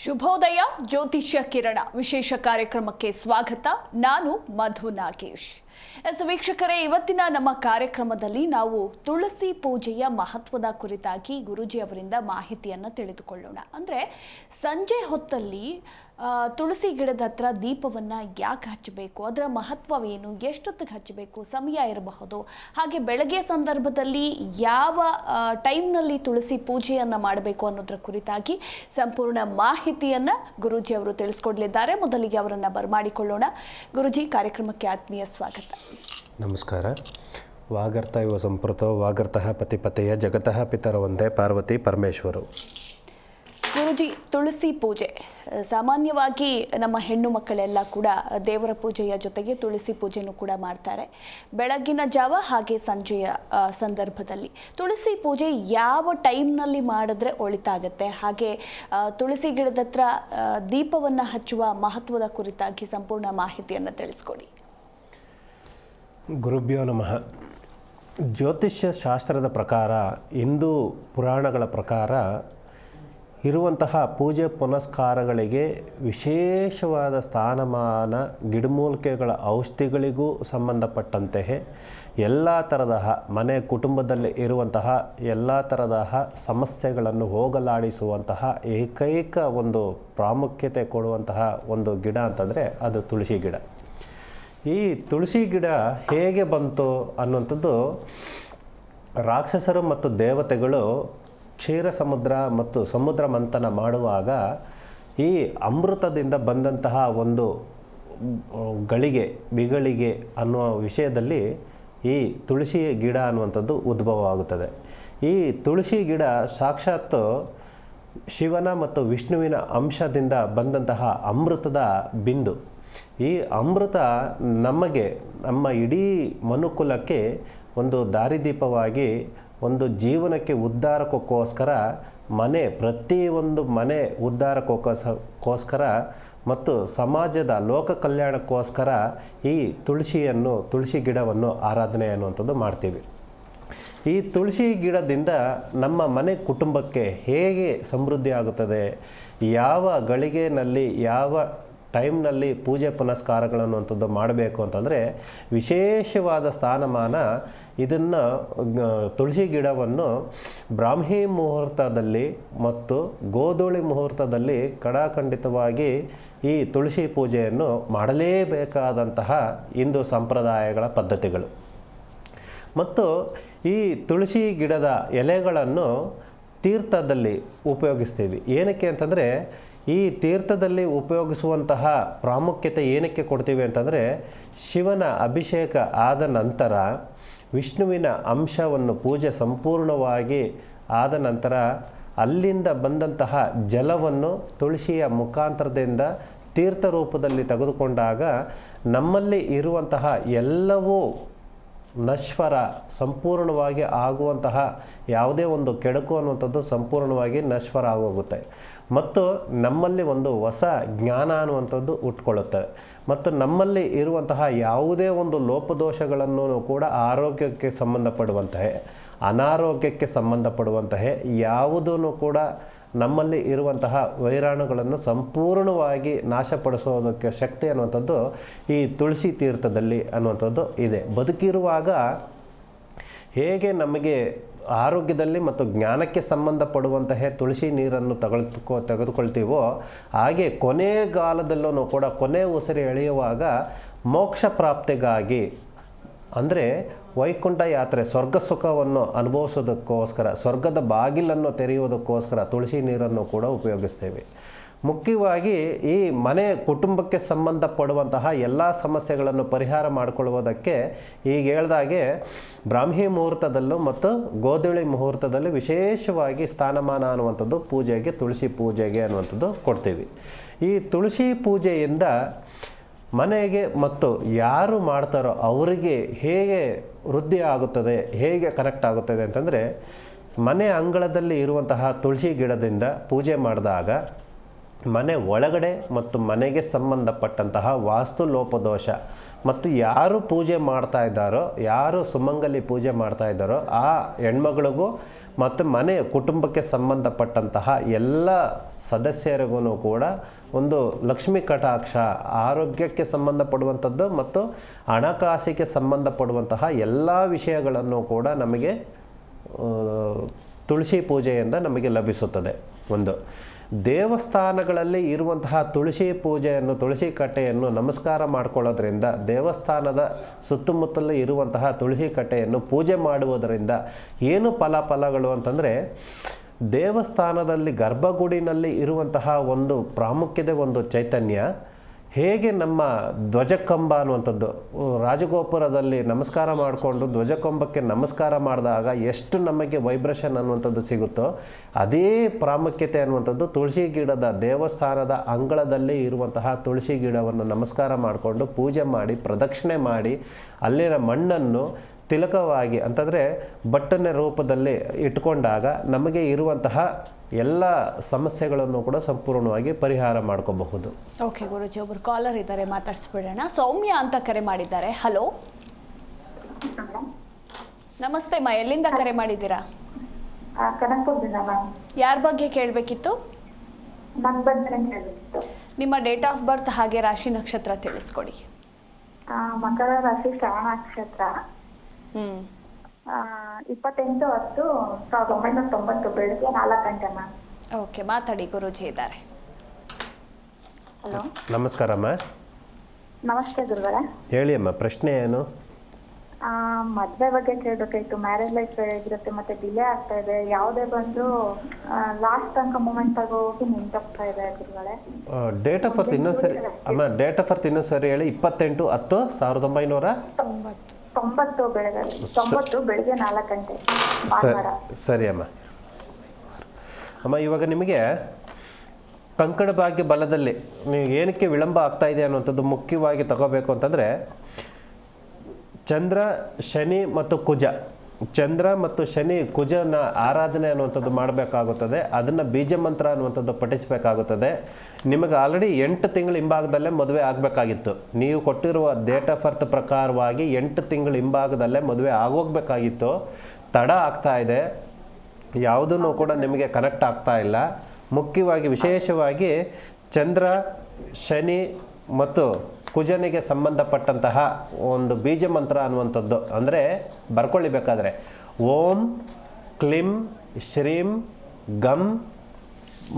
ಶುಭೋದಯ ಜ್ಯೋತಿಷ್ಯ ಕಿರಣ ವಿಶೇಷ ಕಾರ್ಯಕ್ರಮಕ್ಕೆ ಸ್ವಾಗತ. ನಾನು ಮಧು ನಾಗೇಶ್. ವೀಕ್ಷಕರೇ, ಇವತ್ತಿನ ನಮ್ಮ ಕಾರ್ಯಕ್ರಮದಲ್ಲಿ ನಾವು ತುಳಸಿ ಪೂಜೆಯ ಮಹತ್ವದ ಕುರಿತಾಗಿ ಗುರೂಜಿ ಅವರಿಂದ ಮಾಹಿತಿಯನ್ನು ತಿಳಿದುಕೊಳ್ಳೋಣ. ಅಂದರೆ ಸಂಜೆ ಹೊತ್ತಲ್ಲಿ ತುಳಸಿ ಗಿಡದ ಹತ್ರ ದೀಪವನ್ನು ಯಾಕೆ ಹಚ್ಚಬೇಕು, ಅದರ ಮಹತ್ವವೇನು, ಎಷ್ಟೊತ್ತಿಗೆ ಹಚ್ಚಬೇಕು, ಸಮಯ ಇರಬಹುದು, ಹಾಗೆ ಬೆಳಗ್ಗೆ ಸಂದರ್ಭದಲ್ಲಿ ಯಾವ ಟೈಮ್ನಲ್ಲಿ ತುಳಸಿ ಪೂಜೆಯನ್ನು ಮಾಡಬೇಕು ಅನ್ನೋದ್ರ ಕುರಿತಾಗಿ ಸಂಪೂರ್ಣ ಮಾಹಿತಿಯನ್ನು ಗುರೂಜಿ ಅವರು ತಿಳಿಸ್ಕೊಡ್ಲಿದ್ದಾರೆ. ಮೊದಲಿಗೆ ಅವರನ್ನು ಬರಮಾಡಿಕೊಳ್ಳೋಣ. ಗುರೂಜಿ, ಕಾರ್ಯಕ್ರಮಕ್ಕೆ ಆತ್ಮೀಯ ಸ್ವಾಗತ. ನಮಸ್ಕಾರ. ವಾಗರ್ತ ಇವ ಸಂಪ್ರತೋ ವಾಗರ್ತಃ ಪತಿಪತೆಯ ಜಗತಃ ಪಿತರ ಒಂದೇ ಪಾರ್ವತಿ ಪರಮೇಶ್ವರು. ಗುರೂಜಿ, ತುಳಸಿ ಪೂಜೆ ಸಾಮಾನ್ಯವಾಗಿ ನಮ್ಮ ಹೆಣ್ಣು ಮಕ್ಕಳೆಲ್ಲ ಕೂಡ ದೇವರ ಪೂಜೆಯ ಜೊತೆಗೆ ತುಳಸಿ ಪೂಜೆನೂ ಕೂಡ ಮಾಡ್ತಾರೆ. ಬೆಳಗಿನ ಜಾವ ಹಾಗೆ ಸಂಜೆಯ ಸಂದರ್ಭದಲ್ಲಿ ತುಳಸಿ ಪೂಜೆ ಯಾವ ಟೈಮ್ನಲ್ಲಿ ಮಾಡಿದ್ರೆ ಒಳಿತಾಗತ್ತೆ, ಹಾಗೆ ತುಳಸಿ ಗಿಡದ ಹತ್ರ ದೀಪವನ್ನು ಹಚ್ಚುವ ಮಹತ್ವದ ಕುರಿತಾಗಿ ಸಂಪೂರ್ಣ ಮಾಹಿತಿಯನ್ನು ತಿಳಿಸ್ಕೊಡಿ. ಗುರುಭ್ಯೋ ನಮಃ. ಜ್ಯೋತಿಷ್ಯ ಶಾಸ್ತ್ರದ ಪ್ರಕಾರ, ಹಿಂದೂ ಪುರಾಣಗಳ ಪ್ರಕಾರ ಇರುವಂತಹ ಪೂಜೆ ಪುನಸ್ಕಾರಗಳಿಗೆ ವಿಶೇಷವಾದ ಸ್ಥಾನಮಾನ, ಗಿಡಮೂಲಿಕೆಗಳ ಔಷಧಿಗಳಿಗೂ ಸಂಬಂಧಪಟ್ಟಂತೆ ಎಲ್ಲ ತರಹ ಮನೆ ಕುಟುಂಬದಲ್ಲಿ ಇರುವಂತಹ ಎಲ್ಲ ತರಹ ಸಮಸ್ಯೆಗಳನ್ನು ಹೋಗಲಾಡಿಸುವಂತಹ ಏಕೈಕ ಒಂದು ಪ್ರಾಮುಖ್ಯತೆ ಕೊಡುವಂತಹ ಒಂದು ಗಿಡ ಅಂತಂದರೆ ಅದು ತುಳಸಿ ಗಿಡ. ಈ ತುಳಸಿ ಗಿಡ ಹೇಗೆ ಬಂತು ಅನ್ನುವಂಥದ್ದು, ರಾಕ್ಷಸರು ಮತ್ತು ದೇವತೆಗಳು ಕ್ಷೀರ ಸಮುದ್ರ ಮತ್ತು ಸಮುದ್ರ ಮಂಥನ ಮಾಡುವಾಗ ಈ ಅಮೃತದಿಂದ ಬಂದಂತಹ ಒಂದು ಬಿಗಳಿಗೆ ಅನ್ನುವ ವಿಷಯದಲ್ಲಿ ಈ ತುಳಸಿ ಗಿಡ ಅನ್ನುವಂಥದ್ದು ಉದ್ಭವ ಆಗುತ್ತದೆ. ಈ ತುಳಸಿ ಗಿಡ ಸಾಕ್ಷಾತ್ ಶಿವನ ಮತ್ತು ವಿಷ್ಣುವಿನ ಅಂಶದಿಂದ ಬಂದಂತಹ ಅಮೃತದ ಬಿಂದು. ಈ ಅಮೃತ ನಮಗೆ, ನಮ್ಮ ಇಡೀ ಮನುಕುಲಕ್ಕೆ ಒಂದು ದಾರಿದೀಪವಾಗಿ, ಒಂದು ಜೀವನಕ್ಕೆ ಉದ್ಧಾರಕ್ಕೋಸ್ಕರ, ಪ್ರತಿಯೊಂದು ಮನೆ ಉದ್ಧಾರಕ್ಕೋಸ್ಕರ ಮತ್ತು ಸಮಾಜದ ಲೋಕ ಕಲ್ಯಾಣಕ್ಕೋಸ್ಕರ ಈ ತುಳಸಿ ಗಿಡವನ್ನು ಆರಾಧನೆ ಅನ್ನುವಂಥದ್ದು ಮಾಡ್ತೀವಿ. ಈ ತುಳಸಿ ಗಿಡದಿಂದ ನಮ್ಮ ಮನೆ ಕುಟುಂಬಕ್ಕೆ ಹೇಗೆ ಸಮೃದ್ಧಿ ಆಗುತ್ತದೆ, ಯಾವ ಗಳಿಗೆನಲ್ಲಿ ಯಾವ ಟೈಮ್ನಲ್ಲಿ ಪೂಜೆ ಪುನಸ್ಕಾರಗಳನ್ನುವಂಥದ್ದು ಮಾಡಬೇಕು ಅಂತಂದರೆ ವಿಶೇಷವಾದ ಸ್ಥಾನಮಾನ. ಇದನ್ನು ತುಳಸಿ ಗಿಡವನ್ನು ಬ್ರಾಹ್ಮಿ ಮುಹೂರ್ತದಲ್ಲಿ ಮತ್ತು ಗೋಧೂಳಿ ಮುಹೂರ್ತದಲ್ಲಿ ಕಡಾಖಂಡಿತವಾಗಿ ಈ ತುಳಸಿ ಪೂಜೆಯನ್ನು ಮಾಡಲೇಬೇಕಾದಂತಹ ಹಿಂದೂ ಸಂಪ್ರದಾಯಗಳ ಪದ್ಧತಿಗಳು. ಮತ್ತು ಈ ತುಳಸಿ ಗಿಡದ ಎಲೆಗಳನ್ನು ತೀರ್ಥದಲ್ಲಿ ಉಪಯೋಗಿಸ್ತೀವಿ. ಏನಕ್ಕೆ ಅಂತಂದರೆ, ಈ ತೀರ್ಥದಲ್ಲಿ ಉಪಯೋಗಿಸುವಂತಹ ಪ್ರಾಮುಖ್ಯತೆ ಏನಕ್ಕೆ ಕೊಡ್ತೀವಿ ಅಂತಂದರೆ, ಶಿವನ ಅಭಿಷೇಕ ಆದ ನಂತರ ವಿಷ್ಣುವಿನ ಅಂಶವನ್ನು ಪೂಜೆ ಸಂಪೂರ್ಣವಾಗಿ ಆದ ನಂತರ ಅಲ್ಲಿಂದ ಬಂದಂತಹ ಜಲವನ್ನು ತುಳಸಿಯ ಮುಖಾಂತರದಿಂದ ತೀರ್ಥ ರೂಪದಲ್ಲಿ ತೆಗೆದುಕೊಂಡಾಗ ನಮ್ಮಲ್ಲಿ ಇರುವಂತಹ ಎಲ್ಲವೂ ನಶ್ವರ ಸಂಪೂರ್ಣವಾಗಿ ಆಗುವಂತಹ ಯಾವುದೇ ಒಂದು ಕೆಡುಕು ಅನ್ನುವಂಥದ್ದು ಸಂಪೂರ್ಣವಾಗಿ ನಶ್ವರ ಆಗೋಗುತ್ತೆ. ಮತ್ತು ನಮ್ಮಲ್ಲಿ ಒಂದು ಹೊಸ ಜ್ಞಾನ ಅನ್ನುವಂಥದ್ದು ಹುಟ್ಕೊಳ್ಳುತ್ತೆ. ಮತ್ತು ನಮ್ಮಲ್ಲಿ ಇರುವಂತಹ ಯಾವುದೇ ಒಂದು ಲೋಪದೋಷಗಳನ್ನು ಕೂಡ ಆರೋಗ್ಯಕ್ಕೆ ಸಂಬಂಧಪಡುವಂತಹ, ಅನಾರೋಗ್ಯಕ್ಕೆ ಸಂಬಂಧಪಡುವಂತಹ ಯಾವುದೂ ಕೂಡ ನಮ್ಮಲ್ಲಿ ಇರುವಂತಹ ವೈರಾಣುಗಳನ್ನು ಸಂಪೂರ್ಣವಾಗಿ ನಾಶಪಡಿಸೋದಕ್ಕೆ ಶಕ್ತಿ ಅನ್ನುವಂಥದ್ದು ಈ ತುಳಸಿ ತೀರ್ಥದಲ್ಲಿ ಅನ್ನುವಂಥದ್ದು ಇದೆ. ಬದುಕಿರುವಾಗ ಹೇಗೆ ನಮಗೆ ಆರೋಗ್ಯದಲ್ಲಿ ಮತ್ತು ಜ್ಞಾನಕ್ಕೆ ಸಂಬಂಧಪಡುವಂತಹ ತುಳಸಿ ನೀರನ್ನು ತೆಗೆದುಕೊಳ್ತೀವೋ, ಹಾಗೆ ಕೊನೆಗಾಲದಲ್ಲೂ ಕೂಡ ಕೊನೆ ಉಸಿರು ಎಳೆಯುವಾಗ ಮೋಕ್ಷ ಪ್ರಾಪ್ತಿಗಾಗಿ, ಅಂದರೆ ವೈಕುಂಠ ಯಾತ್ರೆ, ಸ್ವರ್ಗ ಸುಖವನ್ನು ಅನುಭವಿಸೋದಕ್ಕೋಸ್ಕರ, ಸ್ವರ್ಗದ ಬಾಗಿಲನ್ನು ತೆರೆಯುವುದಕ್ಕೋಸ್ಕರ ತುಳಸಿ ನೀರನ್ನು ಕೂಡ ಉಪಯೋಗಿಸ್ತೇವೆ. ಮುಖ್ಯವಾಗಿ ಈ ಮನೆ ಕುಟುಂಬಕ್ಕೆ ಸಂಬಂಧಪಡುವಂತಹ ಎಲ್ಲ ಸಮಸ್ಯೆಗಳನ್ನು ಪರಿಹಾರ ಮಾಡಿಕೊಳ್ಳುವುದಕ್ಕೆ ಈಗ ಹೇಳ್ದಾಗೆ ಬ್ರಾಹ್ಮಿ ಮುಹೂರ್ತದಲ್ಲೂ ಮತ್ತು ಗೋಧೂಳಿ ಮುಹೂರ್ತದಲ್ಲಿ ವಿಶೇಷವಾಗಿ ಸ್ಥಾನಮಾನ ಅನ್ನುವಂಥದ್ದು ಪೂಜೆಗೆ, ತುಳಸಿ ಪೂಜೆಗೆ ಅನ್ನುವಂಥದ್ದು ಕೊಡ್ತೀವಿ. ಈ ತುಳಸಿ ಪೂಜೆಯಿಂದ ಮನೆಗೆ ಮತ್ತು ಯಾರು ಮಾಡ್ತಾರೋ ಅವರಿಗೆ ಹೇಗೆ ವೃದ್ಧಿ ಆಗುತ್ತದೆ, ಹೇಗೆ ಕನೆಕ್ಟ್ ಆಗುತ್ತದೆ ಅಂತಂದರೆ, ಮನೆ ಅಂಗಳದಲ್ಲಿ ಇರುವಂತಹ ತುಳಸಿ ಗಿಡದಿಂದ ಪೂಜೆ ಮಾಡಿದಾಗ ಮನೆ ಒಳಗಡೆ ಮತ್ತು ಮನೆಗೆ ಸಂಬಂಧಪಟ್ಟಂತಹ ವಾಸ್ತು ಲೋಪದೋಷ ಮತ್ತು ಯಾರು ಪೂಜೆ ಮಾಡ್ತಾ ಇದ್ದಾರೋ, ಯಾರು ಸುಮಂಗಲಿ ಪೂಜೆ ಮಾಡ್ತಾ ಇದ್ದಾರೋ ಆ ಹೆಣ್ಮಗಳಿಗೂ ಮತ್ತು ಮನೆ ಕುಟುಂಬಕ್ಕೆ ಸಂಬಂಧಪಟ್ಟಂತಹ ಎಲ್ಲ ಸದಸ್ಯರಿಗೂ ಕೂಡ ಒಂದು ಲಕ್ಷ್ಮೀ ಕಟಾಕ್ಷ, ಆರೋಗ್ಯಕ್ಕೆ ಸಂಬಂಧಪಡುವಂಥದ್ದು ಮತ್ತು ಹಣಕಾಸಿಗೆ ಸಂಬಂಧಪಡುವಂತಹ ಎಲ್ಲ ವಿಷಯಗಳನ್ನು ಕೂಡ ನಮಗೆ ತುಳಸಿ ಪೂಜೆಯಿಂದ ನಮಗೆ ಲಭಿಸುತ್ತದೆ. ಒಂದು ದೇವಸ್ಥಾನಗಳಲ್ಲಿ ಇರುವಂತಹ ತುಳಸಿ ಪೂಜೆಯನ್ನು, ತುಳಸಿ ಕಟ್ಟೆಯನ್ನು ನಮಸ್ಕಾರ ಮಾಡಿಕೊಳ್ಳೋದ್ರಿಂದ, ದೇವಸ್ಥಾನದ ಸುತ್ತಮುತ್ತಲೇ ಇರುವಂತಹ ತುಳಸಿ ಕಟ್ಟೆಯನ್ನು ಪೂಜೆ ಮಾಡುವುದರಿಂದ ಏನು ಫಲಗಳು ಅಂತಂದರೆ, ದೇವಸ್ಥಾನದಲ್ಲಿ ಗರ್ಭಗುಡಿನಲ್ಲಿ ಇರುವಂತಹ ಒಂದು ಪ್ರಾಮುಖ್ಯತೆ, ಒಂದು ಚೈತನ್ಯ ಹೇಗೆ ನಮ್ಮ ಧ್ವಜಕಂಬ ಅನ್ನುವಂಥದ್ದು ರಾಜಗೋಪುರದಲ್ಲಿ ನಮಸ್ಕಾರ ಮಾಡಿಕೊಂಡು ಧ್ವಜಕಂಬಕ್ಕೆ ನಮಸ್ಕಾರ ಮಾಡಿದಾಗ ಎಷ್ಟು ನಮಗೆ ವೈಬ್ರೇಷನ್ ಅನ್ನುವಂಥದ್ದು ಸಿಗುತ್ತೋ, ಅದೇ ಪ್ರಾಮುಖ್ಯತೆ ಅನ್ನುವಂಥದ್ದು ತುಳಸಿ ಗಿಡದ, ದೇವಸ್ಥಾನದ ಅಂಗಳದಲ್ಲಿ ಇರುವಂತಹ ತುಳಸಿ ಗಿಡವನ್ನು ನಮಸ್ಕಾರ ಮಾಡಿಕೊಂಡು ಪೂಜೆ ಮಾಡಿ ಪ್ರದಕ್ಷಿಣೆ ಮಾಡಿ ಅಲ್ಲಿನ ಮಣ್ಣನ್ನು ತಿಲಕವಾಗಿ ಅಂತಂದರೆ ಬಟ್ಟನೆ ರೂಪದಲ್ಲಿ ಇಟ್ಕೊಂಡಾಗ ನಮಗೆ ಇರುವಂತಹ ಎಲ್ಲ ಸಮಸ್ಯೆಗಳನ್ನು ಕೂಡ ಸಂಪೂರ್ಣವಾಗಿ ಪರಿಹಾರ ಮಾಡ್ಕೋಬಹುದು. ಓಕೆ ಗುರುಜಿ, ಒಬ್ಬರು ಕಾಲರ್ ಇದ್ದಾರೆ, ಮಾತಾಡ್ಸ್ಬಿಡೋಣ. ಸೌಮ್ಯ ಅಂತ ಕರೆ ಮಾಡಿದ್ದಾರೆ. ಹಲೋ, ನಮಸ್ತೆ ಮಾ, ಎಲ್ಲಿಂದ ಕರೆ ಮಾಡಿದ್ದೀರಾ? ಯಾರ ಬಗ್ಗೆ ಕೇಳಬೇಕಿತ್ತು? ನಿಮ್ಮ ಡೇಟ್ ಆಫ್ ಬರ್ತ್ ಹಾಗೆ ರಾಶಿ ನಕ್ಷತ್ರ ತಿಳಿಸ್ಕೊಡಿ. ಮಕರ ರಾಶಿ ಶ್ರವಣ ನಕ್ಷತ್ರ. 28/10/1990 ಬೆಳಿಗ್ಗೆ 4 ಗಂಟೆ ಮ್ಯಾಮ್. ಓಕೆ, ಮಾತಾಡಿ, ಗುರುಜಿ ಇದ್ದಾರೆ. ಹಲೋ, ನಮಸ್ಕಾರ ಅಮ್ಮ. ನಮಸ್ತೆ ಗುರುಗಳೇ. ಹೇಳಿ ಅಮ್ಮ, ಪ್ರಶ್ನೆ ಏನು? ಮದುವೆ ಬಗ್ಗೆ ಕೇಳಬೇಕಾಯ್ತು. ಮ್ಯಾರೇಜ್ ಲೈಫ್ ಇರುತ್ತೆ, ಮತ್ತೆ ಡಿಲೇ ಆಗ್ತಾ ಇದೆ. ಯಾವುದೇ ಬಂದು ಲಾಸ್ಟ್ ತನಕ ಮೂಮೆಂಟ್ ಹೋಗಿ ನಿಂತೋಗ್ತಾ ಇದೆ ಗುರುಗಳೇ. ಡೇಟ್ ಆಫ್ ಬರ್ತ್ ಇನ್ನೊಂದು ಸರಿ ಅಮ್ಮ, ಡೇಟ್ ಆಫ್ ಬರ್ತ್ ಇನ್ನೊಂದು ಸರಿ ಹೇಳಿ. 28/10/1990 ಬೆಳಗ್ಗೆ 4 ಗಂಟೆ. ಸರಿ ಅಮ್ಮ. ಅಮ್ಮ, ಇವಾಗ ನಿಮಗೆ ಕಂಕಣ ಭಾಗ್ಯ ಬಲದಲ್ಲಿ ನೀವು ಏನಕ್ಕೆ ವಿಳಂಬ ಆಗ್ತಾ ಇದೆ ಅನ್ನುವಂಥದ್ದು ಮುಖ್ಯವಾಗಿ ತಗೋಬೇಕು ಅಂತಂದರೆ, ಚಂದ್ರ, ಶನಿ ಮತ್ತು ಕುಜ, ಚಂದ್ರ ಮತ್ತು ಶನಿ ಕುಜನ ಆರಾಧನೆ ಅನ್ನುವಂಥದ್ದು ಮಾಡಬೇಕಾಗುತ್ತದೆ. ಅದನ್ನು ಬೀಜ ಮಂತ್ರ ಅನ್ನುವಂಥದ್ದು ಪಠಿಸಬೇಕಾಗುತ್ತದೆ. ನಿಮಗೆ ಆಲ್ರೆಡಿ 8 ತಿಂಗಳ ಹಿಂಭಾಗದಲ್ಲೇ ಮದುವೆ ಆಗಬೇಕಾಗಿತ್ತು. ನೀವು ಕೊಟ್ಟಿರುವ ಡೇಟ್ ಆಫ್ ಬರ್ತ್ ಪ್ರಕಾರವಾಗಿ 8 ತಿಂಗಳ ಹಿಂಭಾಗದಲ್ಲೇ ಮದುವೆ ಆಗೋಗ್ಬೇಕಾಗಿತ್ತು. ತಡ ಆಗ್ತಾ ಇದೆ, ಯಾವುದೂ ಕೂಡ ನಿಮಗೆ ಕನೆಕ್ಟ್ ಆಗ್ತಾ ಇಲ್ಲ. ಮುಖ್ಯವಾಗಿ ವಿಶೇಷವಾಗಿ ಚಂದ್ರ, ಶನಿ ಮತ್ತು ಕುಜನಿಗೆ ಸಂಬಂಧಪಟ್ಟಂತಹ ಒಂದು ಬೀಜ ಮಂತ್ರ ಅನ್ನುವಂಥದ್ದು, ಅಂದರೆ ಬರ್ಕೊಳ್ಳಿ ಬೇಕಾದರೆ, ಓಂ ಕ್ಲಿಂ ಶ್ರೀಂ ಗಂ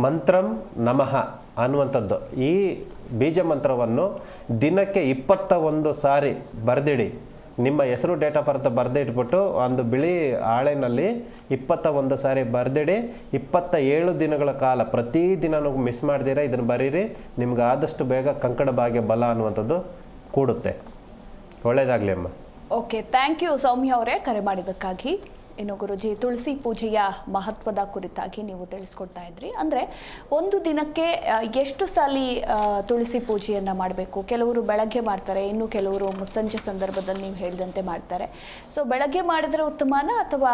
ಮಂತ್ರಂ ನಮಃ ಅನ್ನುವಂಥದ್ದು. ಈ ಬೀಜ ಮಂತ್ರವನ್ನು ದಿನಕ್ಕೆ 21 ಸಾರಿ ಬರೆದಿಡಿ. ನಿಮ್ಮ ಹೆಸರು, ಡೇಟ್ ಆಫ್ ಬರ್ತ್ ಬರೆದಿಟ್ಬಿಟ್ಟು ಒಂದು ಬಿಳಿ ಹಾಳೆನಲ್ಲಿ 21 ಸಾರಿ ಬರೆದಿಡಿ. 27 ದಿನಗಳ ಕಾಲ ಪ್ರತಿ ದಿನನೂ ಮಿಸ್ ಮಾಡ್ದಿರ ಇದನ್ನು ಬರೀರಿ. ನಿಮ್ಗೆ ಆದಷ್ಟು ಬೇಗ ಕಂಕಣ ಭಾಗ್ಯ ಬಲ ಅನ್ನುವಂಥದ್ದು ಕೂಡುತ್ತೆ. ಒಳ್ಳೆಯದಾಗಲಿ ಅಮ್ಮ. ಓಕೆ, ಥ್ಯಾಂಕ್ ಯು ಸೌಮ್ಯ ಅವರೇ ಕರೆ ಮಾಡಿದ್ದಕ್ಕಾಗಿ. ಇನ್ನು ಗುರುಜಿ, ತುಳಸಿ ಪೂಜೆಯ ಮಹತ್ವದ ಕುರಿತಾಗಿ ನೀವು ತಿಳಿಸ್ಕೊಡ್ತಾ ಇದ್ರಿ. ಅಂದರೆ ಒಂದು ದಿನಕ್ಕೆ ಎಷ್ಟು ಸಲ ತುಳಸಿ ಪೂಜೆಯನ್ನು ಮಾಡಬೇಕು? ಕೆಲವರು ಬೆಳಗ್ಗೆ ಮಾಡ್ತಾರೆ, ಇನ್ನು ಕೆಲವರು ಮುಸ್ಸಂಜೆ ಸಂದರ್ಭದಲ್ಲಿ ನೀವು ಹೇಳಿದಂತೆ ಮಾಡ್ತಾರೆ. ಸೊ ಬೆಳಗ್ಗೆ ಮಾಡಿದ್ರೆ ಉತ್ತಮನಾ ಅಥವಾ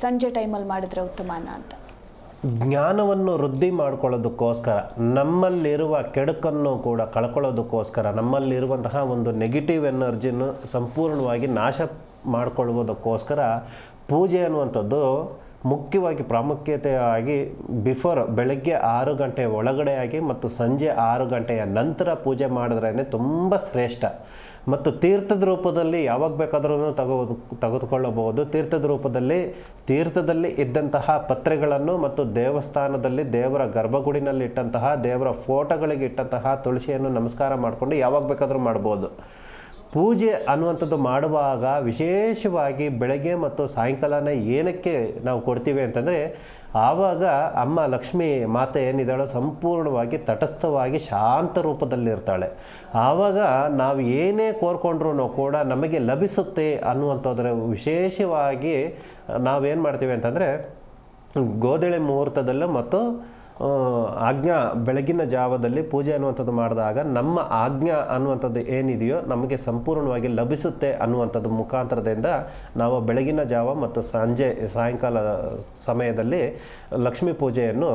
ಸಂಜೆ ಟೈಮಲ್ಲಿ ಮಾಡಿದ್ರೆ ಉತ್ತಮನಾ ಅಂತ? ಜ್ಞಾನವನ್ನು ವೃದ್ಧಿ ಮಾಡ್ಕೊಳ್ಳೋದಕ್ಕೋಸ್ಕರ, ನಮ್ಮಲ್ಲಿರುವ ಕೆಡುಕನ್ನು ಕೂಡ ಕಳ್ಕೊಳ್ಳೋದಕ್ಕೋಸ್ಕರ, ನಮ್ಮಲ್ಲಿರುವಂತಹ ಒಂದು ನೆಗೆಟಿವ್ ಎನರ್ಜಿಯನ್ನು ಸಂಪೂರ್ಣವಾಗಿ ನಾಶ ಮಾಡಿಕೊಳ್ಳುವುದಕ್ಕೋಸ್ಕರ ಪೂಜೆ ಅನ್ನುವಂಥದ್ದು ಮುಖ್ಯವಾಗಿ ಪ್ರಾಮುಖ್ಯತೆಯಾಗಿ ಬೆಳಗ್ಗೆ 6 ಗಂಟೆ ಒಳಗಡೆ ಆಗಿ ಮತ್ತು ಸಂಜೆ 6 ಗಂಟೆಯ ನಂತರ ಪೂಜೆ ಮಾಡಿದ್ರೇ ತುಂಬ ಶ್ರೇಷ್ಠ. ಮತ್ತು ತೀರ್ಥದ ರೂಪದಲ್ಲಿ ಯಾವಾಗ ಬೇಕಾದ್ರೂ ತೆಗೆದುಕೊಳ್ಳಬಹುದು. ತೀರ್ಥದಲ್ಲಿ ಇದ್ದಂತಹ ಪತ್ರೆಗಳನ್ನು ಮತ್ತು ದೇವಸ್ಥಾನದಲ್ಲಿ ದೇವರ ಗರ್ಭಗುಡಿನಲ್ಲಿ ಇಟ್ಟಂತಹ ದೇವರ ಫೋಟೋಗಳಿಗೆ ಇಟ್ಟಂತಹ ತುಳಸಿಯನ್ನು ನಮಸ್ಕಾರ ಮಾಡಿಕೊಂಡು ಯಾವಾಗ ಬೇಕಾದರೂ ಮಾಡ್ಬೋದು. ಪೂಜೆ ಅನ್ನುವಂಥದ್ದು ಮಾಡುವಾಗ ವಿಶೇಷವಾಗಿ ಬೆಳಗ್ಗೆ ಮತ್ತು ಸಾಯಂಕಾಲನ ಏನಕ್ಕೆ ನಾವು ಕೊಡ್ತೀವಿ ಅಂತಂದರೆ, ಆವಾಗ ಅಮ್ಮ ಲಕ್ಷ್ಮೀ ಮಾತೆ ಏನಿದ್ದಾಳೋ ಸಂಪೂರ್ಣವಾಗಿ ತಟಸ್ಥವಾಗಿ ಶಾಂತ ರೂಪದಲ್ಲಿರ್ತಾಳೆ. ಆವಾಗ ನಾವು ಏನೇ ಕೋರ್ಕೊಂಡ್ರೂ ಕೂಡ ನಮಗೆ ಲಭಿಸುತ್ತೆ ಅನ್ನುವಂಥದ್ರ ವಿಶೇಷವಾಗಿ ನಾವೇನು ಮಾಡ್ತೀವಿ ಅಂತಂದರೆ, ಗೋಧಳಿ ಮುಹೂರ್ತದಲ್ಲೂ ಮತ್ತು ಆಜ್ಞಾ ಬೆಳಗಿನ ಜಾವದಲ್ಲಿ ಪೂಜೆ ಅನ್ನುವಂಥದ್ದು ಮಾಡಿದಾಗ ನಮ್ಮ ಆಜ್ಞಾ ಅನ್ನುವಂಥದ್ದು ಏನಿದೆಯೋ ನಮಗೆ ಸಂಪೂರ್ಣವಾಗಿ ಲಭಿಸುತ್ತೆ ಅನ್ನುವಂಥದ್ದು ಮುಖಾಂತರದಿಂದ ನಾವು ಬೆಳಗಿನ ಜಾವ ಮತ್ತು ಸಾಯಂಕಾಲ ಸಮಯದಲ್ಲಿ ಲಕ್ಷ್ಮೀ ಪೂಜೆಯನ್ನು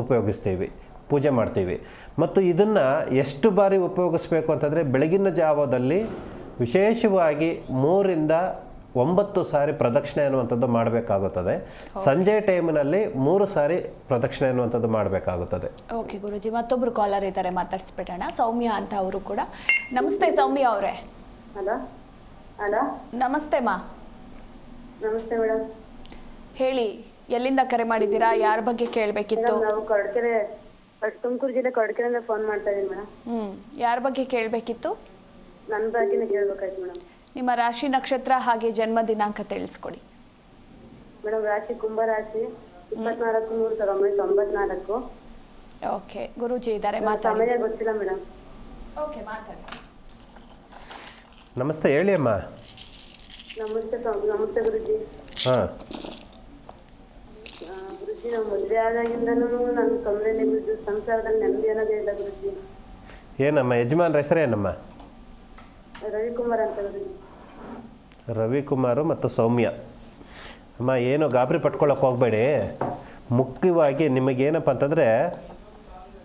ಉಪಯೋಗಿಸ್ತೀವಿ. ಪೂಜೆ ಮಾಡ್ತೀವಿ. ಮತ್ತು ಇದನ್ನು ಎಷ್ಟು ಬಾರಿ ಉಪಯೋಗಿಸ್ಬೇಕು ಅಂತಂದರೆ ಬೆಳಗಿನ ಜಾವದಲ್ಲಿ ವಿಶೇಷವಾಗಿ 3-9 ಸಾರಿ ಪ್ರದಕ್ಷಿಣೆ ಅನ್ನುವಂಥದ್ದು ಮಾಡಬೇಕಾಗುತ್ತದೆ. ಸಂಜೆ ಟೈಮಿನಲ್ಲಿ 3 ಸಾರಿ ಪ್ರದಕ್ಷಿಣೆ ಅನ್ನುವಂಥದ್ದು ಮಾಡಬೇಕಾಗುತ್ತದೆ. ಓಕೆ ಗುರುಜಿ, ಮತ್ತೊಬ್ರು ಕಾಲರ್ ಇದ್ದಾರೆ, ಮಾತಾಡಿಸ್ಬಿಡೋಣ. ಸೌಮ್ಯ ಅಂತ ಅವರು ಕೂಡ. ನಮಸ್ತೆ ಸೌಮ್ಯ ಅವರೇ. ಹಲೋ ಹಲೋ ನಮಸ್ತೆ ಮಾ. ನಮಸ್ತೆ ಮೇಡಮ್. ಹೇಳಿ, ಎಲ್ಲಿಂದ ಕರೆ ಮಾಡಿದ್ದೀರಾ? ಯಾರ ಬಗ್ಗೆ ಕೇಳಬೇಕಿತ್ತು? ನಾವು ಕೊರಟಗೆರೆ, ತುಮಕೂರು ಜಿಲ್ಲೆ ಕೊರಟಗೆರೆಯಿಂದ ಫೋನ್ ಮಾಡ್ತಾ ಇದೀನಿ ಮೇಡಮ್. ಯಾರ ಬಗ್ಗೆ ಕೇಳಬೇಕಿತ್ತು? ನನ್ನ ಬಗ್ಗೆನೇ ಕೇಳ್ಬೇಕಾಯ್ತು ಮೇಡಮ್. ನಿಮ್ಮ ರಾಶಿ, ನಕ್ಷತ್ರ ಹಾಗೆ ಜನ್ಮ ದಿನಾಂಕ ತಿಳಿಸ್ಕೊಡಿ. ಮೇಡಮ್ ರಾಶಿ ಕುಂಭ ರಾಶಿ, 24/3/1994. ಓಕೆ, ಗುರೂಜಿ ಇದ್ದಾರೆ, ಮಾತಾಡಿ. ಸಮಯ ಗೊತ್ತಿಲ್ಲ ಮೇಡಮ್. ಓಕೆ, ಮಾತಾಡಿ. ನಮಸ್ತೆ, ಹೇಳಿ ಅಮ್ಮ. ನಮಸ್ತೆ ಗುರುಜಿ. ಹಾಂ ಗುರುಜಿ, ನಾವು ಮದುವೆ ಆದಾಗಿಂದನೂ ನನ್ನ ತೊಂದರೆನೇ ಗುರುಜಿ, ಸಂಸಾರದಲ್ಲಿ ನೆಮ್ಮದಿ ಅನ್ನೋದೇ ಇಲ್ಲ ಗುರುಜಿ. ಏನಮ್ಮ ಯಜಮಾನ್ರ ಹೆಸರೇನಮ್ಮ? ರವಿಕುಮಾರ್ ಅಂತ ಗುರುಜಿ. ರವಿಕುಮಾರು ಮತ್ತು ಸೌಮ್ಯ. ಅಮ್ಮ, ಏನು ಗಾಬರಿ ಪಟ್ಕೊಳ್ಳೋಕೆ ಹೋಗಬೇಡಿ. ಮುಖ್ಯವಾಗಿ ನಿಮಗೇನಪ್ಪ ಅಂತಂದರೆ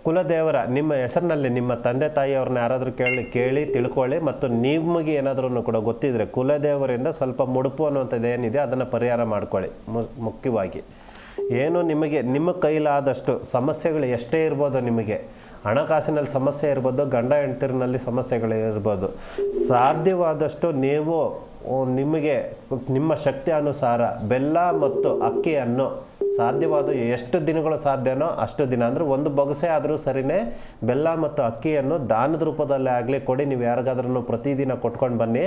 ಕುಲದೇವರ ನಿಮ್ಮ ಹೆಸರಿನಲ್ಲಿ ನಿಮ್ಮ ತಂದೆ ತಾಯಿಯವ್ರನ್ನ ಯಾರಾದರೂ ಕೇಳಿ ತಿಳ್ಕೊಳ್ಳಿ. ಮತ್ತು ನಿಮಗೆ ಏನಾದ್ರೂ ಕೂಡ ಗೊತ್ತಿದ್ರೆ ಕುಲದೇವರಿಂದ ಸ್ವಲ್ಪ ಮುಡುಪು ಅನ್ನುವಂಥದ್ದು ಏನಿದೆ ಅದನ್ನು ಪರಿಹಾರ ಮಾಡ್ಕೊಳ್ಳಿ. ಮುಖ್ಯವಾಗಿ ಏನು ನಿಮಗೆ ನಿಮ್ಮ ಕೈಲಾದಷ್ಟು ಸಮಸ್ಯೆಗಳು ಎಷ್ಟೇ ಇರ್ಬೋದು, ನಿಮಗೆ ಹಣಕಾಸಿನಲ್ಲಿ ಸಮಸ್ಯೆ ಇರ್ಬೋದು, ಗಂಡ ಹೆಂಡತಿರಲ್ಲಿ ಸಮಸ್ಯೆಗಳು ಇರ್ಬೋದು, ಸಾಧ್ಯವಾದಷ್ಟು ನೀವು ನಿಮಗೆ ನಿಮ್ಮ ಶಕ್ತಿ ಅನುಸಾರ ಬೆಲ್ಲ ಮತ್ತು ಅಕ್ಕಿಯನ್ನು ಸಾಧ್ಯವಾದ ಎಷ್ಟು ದಿನಗಳು ಸಾಧ್ಯನೋ ಅಷ್ಟು ದಿನ, ಅಂದರೆ ಒಂದು ಬೊಗಸೆ ಆದರೂ ಸರಿಯೇ ಬೆಲ್ಲ ಮತ್ತು ಅಕ್ಕಿಯನ್ನು ದಾನದ ರೂಪದಲ್ಲೇ ಆಗಲಿ ಕೊಡಿ. ನೀವು ಯಾರಿಗಾದ್ರೂ ಪ್ರತಿದಿನ ಕೊಟ್ಕೊಂಡು ಬನ್ನಿ.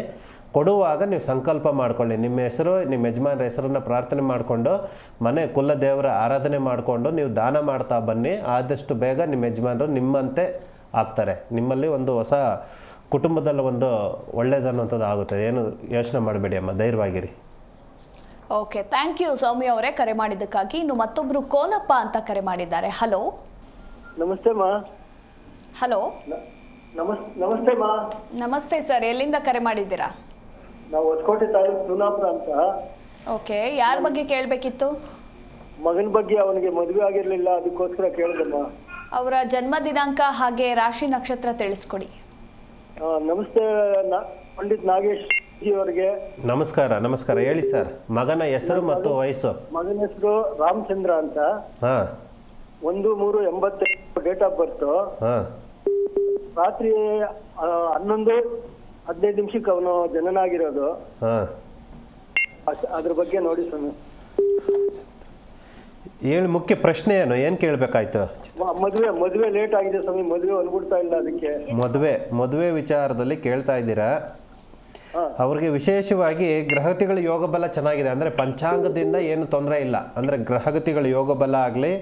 ಕೊಡುವಾಗ ನೀವು ಸಂಕಲ್ಪ ಮಾಡ್ಕೊಳ್ಳಿ, ನಿಮ್ಮ ಹೆಸರು ನಿಮ್ಮ ಯಜಮಾನ್ರ ಹೆಸರನ್ನು ಪ್ರಾರ್ಥನೆ ಮಾಡಿಕೊಂಡು ಮನೆ ಕುಲ ದೇವರ ಆರಾಧನೆ ಮಾಡಿಕೊಂಡು ನೀವು ದಾನ ಮಾಡ್ತಾ ಬನ್ನಿ. ಆದಷ್ಟು ಬೇಗ ನಿಮ್ಮ ಯಜಮಾನರು ನಿಮ್ಮಂತೆ ಆಗ್ತಾರೆ. ನಿಮ್ಮಲ್ಲಿ ಒಂದು ಹೊಸ ಕುಟುಂಬದಲ್ಲಿ ಒಂದು ಒಳ್ಳೆಯದನ್ನುವಂಥದ್ದು ಆಗುತ್ತೆ. ಏನು ಯೋಚನೆ ಮಾಡಬೇಡಿ ಅಮ್ಮ, ಧೈರ್ಯವಾಗಿರಿ. ಓಕೆ, ಥ್ಯಾಂಕ್ ಯು ಸೌಮ್ಯ ಅವರೇ ಕರೆ ಮಾಡಿದ್ದಕ್ಕಾಗಿ. ಇನ್ನು ಮತ್ತೊಬ್ರು ಕೋನಪ್ಪ ಅಂತ ಕರೆ ಮಾಡಿದ್ದಾರೆ. ಹಲೋ. ನಮಸ್ತೆ ಮಾ. ಹಲೋ. ನಮಸ್ತೆ ಮಾ. ನಮಸ್ತೆ ಸರ್, ಎಲ್ಲಿಂದ ಕರೆ ಮಾಡಿದ್ದೀರಾ? ನಾವು ಹೊಸಕೋಟೆ ತಾಲೂಕು ಸುನಾಪುರ ಅಂತ. ಓಕೆ, ಯಾರ ಬಗ್ಗೆ ಕೇಳಬೇಕಿತ್ತು? ಮಗನ ಬಗ್ಗೆ. ಅವನಿಗೆ ಮದುವೆ ಆಗಿರ್ಲಿಲ್ಲ, ಅದಕ್ಕೋಸ್ಕರ ಕೇಳಿದಮ್ಮ. ಅವರ ಜನ್ಮ ದಿನಾಂಕ ಹಾಗೆ ರಾಶಿ ನಕ್ಷತ್ರ ತಿಳಿಸ್ಕೊಡಿ. ನಮಸ್ತೆ ಪಂಡಿತ್ ನಾಗೇಶ್ ಜಿ ಅವರಿಗೆ. ನಮಸ್ಕಾರ. ನಮಸ್ಕಾರ, ಹೇಳಿ ಸರ್. ಮಗನ ಹೆಸರು ಮತ್ತು ವಯಸ್ಸು? ಮಗನ ಹೆಸರು ರಾಮಚಂದ್ರ ಅಂತ. ಹಾಂ. 1/3/85 ಡೇಟ್ ಆಫ್ ಬರ್ತ್. ಹಾಂ. ರಾತ್ರಿ 11:15 ಅವನು ಜನನ ಆಗಿರೋದು. ಹಾಂ. ಅದ್ರ ಬಗ್ಗೆ ನೋಡಿ ಸ್ವಾಮಿ. ಹೇಳಿ, ಮುಖ್ಯ ಪ್ರಶ್ನೆ ಏನು ಕೇಳಬೇಕಾಯ್ತು? ಮದುವೆ ಲೇಟ್ ಆಗಿದೆ ಸ್ವಾಮಿ, ಮದುವೆ ಅನ್ಬಿಡ್ತಾ ಇಲ್ಲ. ಅದಕ್ಕೆ ಮದುವೆ ವಿಚಾರದಲ್ಲಿ ಕೇಳ್ತಾ ಇದ್ದೀರಾ? ಅವ್ರಿಗೆ ವಿಶೇಷವಾಗಿ ಗ್ರಹಗತಿಗಳ ಯೋಗ ಬಲ ಚೆನ್ನಾಗಿದೆ, ಅಂದರೆ ಪಂಚಾಂಗದಿಂದ ಏನು ತೊಂದರೆ ಇಲ್ಲ. ಅಂದರೆ ಗ್ರಹಗತಿಗಳ ಯೋಗ ಬಲ ಆಗಲಿ,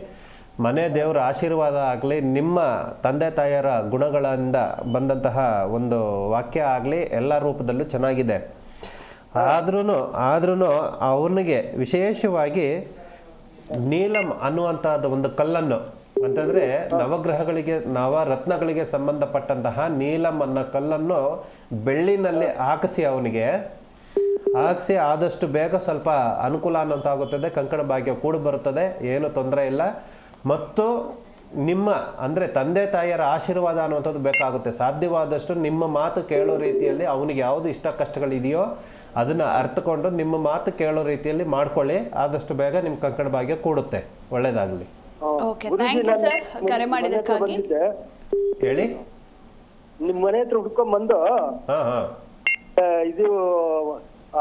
ಮನೆ ದೇವರ ಆಶೀರ್ವಾದ ಆಗಲಿ, ನಿಮ್ಮ ತಂದೆ ತಾಯಿಯರ ಗುಣಗಳಿಂದ ಬಂದಂತಹ ಒಂದು ವಾಕ್ಯ ಆಗಲಿ, ಎಲ್ಲ ರೂಪದಲ್ಲೂ ಚೆನ್ನಾಗಿದೆ. ಆದ್ರೂ ಅವನಿಗೆ ವಿಶೇಷವಾಗಿ ನೀಲಂ ಅನ್ನುವಂಥದ್ದು ಒಂದು ಕಲ್ಲನ್ನು, ಅಂತಂದರೆ ನವರತ್ನಗಳಿಗೆ ಸಂಬಂಧಪಟ್ಟಂತಹ ನೀಲಂ ಅನ್ನೋ ಕಲ್ಲನ್ನು ಬೆಳ್ಳಿನಲ್ಲಿ ಹಾಕಿಸಿ ಆದಷ್ಟು ಬೇಗ ಸ್ವಲ್ಪ ಅನುಕೂಲ ಅನ್ನೋಂತಾಗುತ್ತದೆ. ಕಂಕಣ ಭಾಗ್ಯ ಕೂಡ ಬರುತ್ತದೆ, ಏನು ತೊಂದರೆ ಇಲ್ಲ. ಮತ್ತು ನಿಮ್ಮ ಅಂದರೆ ತಂದೆ ತಾಯಿಯರ ಆಶೀರ್ವಾದ ಅನ್ನುವಂಥದ್ದು ಬೇಕಾಗುತ್ತೆ. ಸಾಧ್ಯವಾದಷ್ಟು ನಿಮ್ಮ ಮಾತು ಕೇಳೋ ರೀತಿಯಲ್ಲಿ ಅವನಿಗೆ ಯಾವುದು ಇಷ್ಟ ಕಷ್ಟಗಳಿದೆಯೋ ಅದನ್ನು ಅರ್ಥಕೊಂಡು ನಿಮ್ಮ ಮಾತು ಕೇಳೋ ರೀತಿಯಲ್ಲಿ ಮಾಡ್ಕೊಳ್ಳಿ. ಆದಷ್ಟು ಬೇಗ ನಿಮ್ಮ ಕಂಕಣ ಭಾಗ್ಯ ಕೂಡುತ್ತೆ. ಒಳ್ಳೆಯದಾಗಲಿ. ಓಕೆ, ಥ್ಯಾಂಕ್ ಯು ಸರ್ ಕರೆ ಮಾಡಿದ್ದಕ್ಕಾಗಿ. ಹೇಳಿ. ನಿಮ್ಮ ಮನೆ ಹತ್ರ ಹುಡ್ಕೊಂಡ್ಬಂದು ಇದು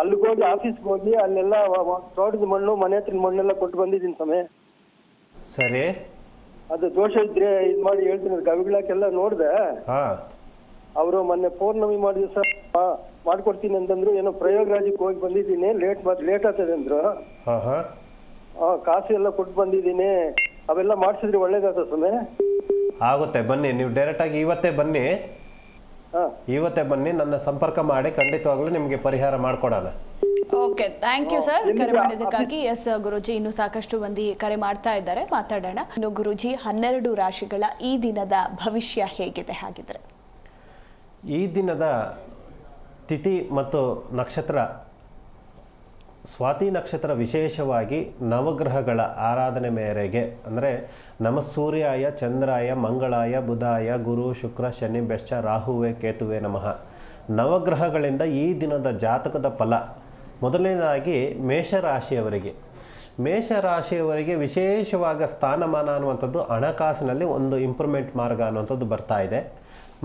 ಅಲ್ಲಿಗೆ ಹೋಗಿ ಆಫೀಸ್ಗೆ ಹೋಗಿ ಅಲ್ಲೆಲ್ಲ ತೋಟದ ಮಣ್ಣು ಮನೆ ಹತ್ರ ಮಣ್ಣೆಲ್ಲ ಕೊಟ್ಟು ಬಂದಿದ್ದೀನಿ ಸಮಯ. ಸರಿ. ಅದು ದೋಷ ಇದ್ರೆ ಇದು ಮಾಡಿ ಹೇಳ್ತೀನಿ. ಗವಿಗಳಕ್ಕೆಲ್ಲ ನೋಡಿದೆ. ಅವರು ಮೊನ್ನೆ ಪೌರ್ಣಮಿ ಮಾಡಿದ್ರು ಸರ್, ಮಾಡ್ಕೊಡ್ತೀನಿ ಅಂತಂದ್ರು. ಏನೋ ಪ್ರಯೋಗರಾಜಕ್ಕೆ ಹೋಗಿ ಬಂದಿದ್ದೀನಿ, ಲೇಟ್ ಆಗ್ತದೆ ಅಂದ್ರು. ಕಾಸು ಎಲ್ಲ ಕೊಟ್ಟು ಬಂದಿದ್ದೀನಿ. ಅವೆಲ್ಲ ಮಾಡಿಸಿದ್ರೆ ಒಳ್ಳೇದಾಗ್ತದೆ ಸಮಯ. ಆಗುತ್ತೆ, ಬನ್ನಿ. ನೀವು ಡೈರೆಕ್ಟಾಗಿ ಇವತ್ತೇ ಬನ್ನಿ, ನನ್ನ ಸಂಪರ್ಕ ಮಾಡಿ ಖಂಡಿತವಾಗ್ಲೂ ನಿಮಗೆ ಪರಿಹಾರ ಮಾಡಿಕೊಡೋಣ. ಓಕೆ, ಥ್ಯಾಂಕ್ ಯು ಸರ್ ಕರೆ ಮಾಡಿದ್ದಕ್ಕಾಗಿ. ಎಸ್ ಗುರುಜಿ, ಇನ್ನು ಸಾಕಷ್ಟು ಮಂದಿ ಕರೆ ಮಾಡ್ತಾ ಇದ್ದಾರೆ, ಮಾತಾಡೋಣ. ಇನ್ನು ಗುರುಜಿ, 12 ರಾಶಿಗಳ ಈ ದಿನದ ಭವಿಷ್ಯ ಹೇಗಿದೆ ಹಾಗಿದ್ರೆ? ಈ ದಿನದ ತಿಥಿ ಮತ್ತು ನಕ್ಷತ್ರ ಸ್ವಾತಿ ನಕ್ಷತ್ರ ವಿಶೇಷವಾಗಿ ನವಗ್ರಹಗಳ ಆರಾಧನೆ ಮೇರೆಗೆ ಅಂದರೆ ನಮ ಸೂರ್ಯಾಯ ಚಂದ್ರಾಯ ಮಂಗಳಾಯ ಬುಧಾಯ ಗುರು ಶುಕ್ರ ಶನಿ ಬೆಶ್ಚ ರಾಹುವೆ ಕೇತುವೆ ನಮಃ. ನವಗ್ರಹಗಳಿಂದ ಈ ದಿನದ ಜಾತಕದ ಫಲ ಮೊದಲನೇದಾಗಿ ಮೇಷರಾಶಿಯವರಿಗೆ ವಿಶೇಷವಾಗಿ ಸ್ಥಾನಮಾನ ಅನ್ನುವಂಥದ್ದು ಹಣಕಾಸಿನಲ್ಲಿ ಒಂದು ಇಂಪ್ರೂವ್ಮೆಂಟ್ ಮಾರ್ಗ ಅನ್ನುವಂಥದ್ದು ಬರ್ತಾ ಇದೆ.